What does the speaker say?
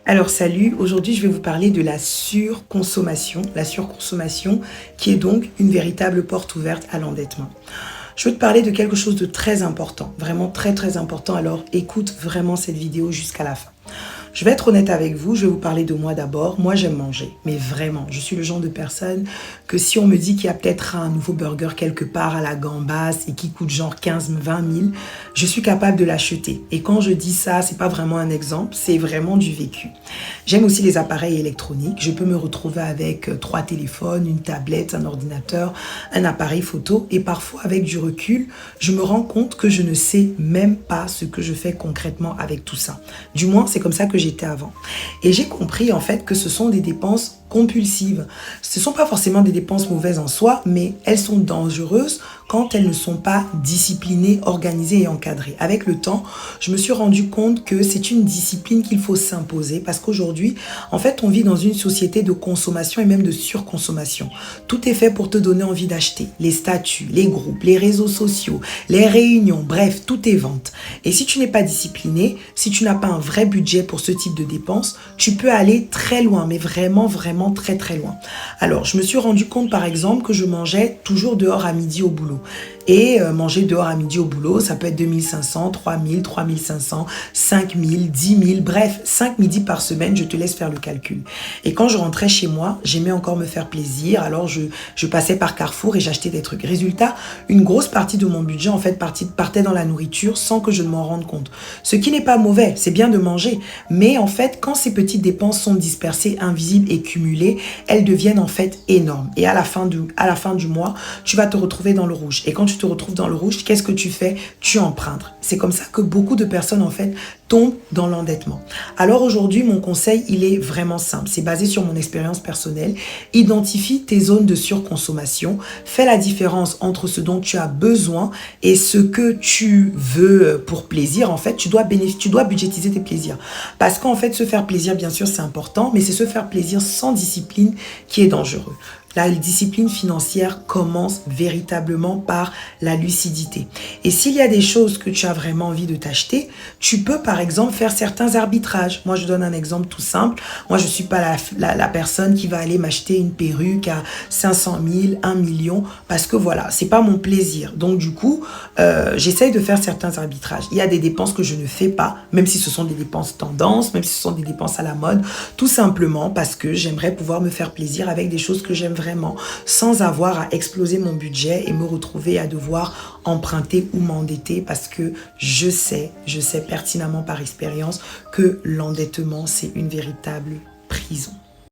Alors salut, aujourd'hui je vais vous parler de la surconsommation qui est donc une véritable porte ouverte à l'endettement. Je veux te parler de quelque chose de très important, vraiment très important, alors écoute vraiment cette vidéo jusqu'à la fin. Je vais être honnête avec vous, je vais vous parler de moi d'abord. Moi, j'aime manger, mais vraiment, je suis le genre de personne que si on me dit qu'il y a peut-être un nouveau burger quelque part à la Gambas et qui coûte genre 15-20 000, je suis capable de l'acheter. Et quand je dis ça, c'est pas vraiment un exemple, c'est vraiment du vécu. J'aime aussi les appareils électroniques. Je peux me retrouver avec 3 téléphones, une tablette, un ordinateur, un appareil photo et parfois avec du recul, je me rends compte que je ne sais même pas ce que je fais concrètement avec tout ça. Du moins, c'est comme ça que j'étais avant. Et j'ai compris en fait que ce sont des dépenses compulsives. Ce ne sont pas forcément des dépenses mauvaises en soi, mais elles sont dangereuses quand elles ne sont pas disciplinées, organisées et encadrées. Avec le temps, je me suis rendu compte que c'est une discipline qu'il faut s'imposer parce qu'aujourd'hui, en fait, on vit dans une société de consommation et même de surconsommation. Tout est fait pour te donner envie d'acheter. Les statuts, les groupes, les réseaux sociaux, les réunions, bref, tout est vente. Et si tu n'es pas discipliné, si tu n'as pas un vrai budget pour ce type de dépenses, tu peux aller très loin, mais vraiment très loin. Alors, je me suis rendu compte par exemple que je mangeais toujours dehors à midi au boulot. Et manger dehors à midi au boulot, ça peut être 2500, 3000, 3500, 5000, 10 000, bref, 5 midis par semaine, je te laisse faire le calcul. Et quand je rentrais chez moi, j'aimais encore me faire plaisir, alors je passais par Carrefour et j'achetais des trucs. Résultat, une grosse partie de mon budget en fait partait dans la nourriture sans que je ne m'en rende compte. Ce qui n'est pas mauvais, c'est bien de manger, mais en fait, quand ces petites dépenses sont dispersées, invisibles et cumulées, elles deviennent en fait énormes. Et à la fin du mois, tu vas te retrouver dans le rouge. Et quand tu te retrouves dans le rouge, qu'est-ce que tu fais? Tu empruntes. C'est comme ça que beaucoup de personnes en fait tombent dans l'endettement. Alors aujourd'hui, mon conseil, il est vraiment simple. C'est basé sur mon expérience personnelle. Identifie tes zones de surconsommation. Fais la différence entre ce dont tu as besoin et ce que tu veux pour plaisir. En fait, tu dois budgétiser tes plaisirs. Parce qu'en fait, se faire plaisir, bien sûr, c'est important, mais c'est se faire plaisir sans discipline qui est dangereux. La discipline financière commence véritablement par la lucidité. Et s'il y a des choses que tu as vraiment envie de t'acheter, tu peux par exemple faire certains arbitrages. Moi, je donne un exemple tout simple. Moi, je ne suis pas la personne qui va aller m'acheter une perruque à 500 000, 1 million, parce que voilà, c'est pas mon plaisir. Donc du coup, j'essaye de faire certains arbitrages. Il y a des dépenses que je ne fais pas, même si ce sont des dépenses tendance, même si ce sont des dépenses à la mode, tout simplement parce que j'aimerais pouvoir me faire plaisir avec des choses que j'aime vraiment, sans avoir à exploser mon budget et me retrouver à devoir emprunter ou m'endetter parce que je sais pertinemment par expérience que l'endettement, c'est une véritable prison.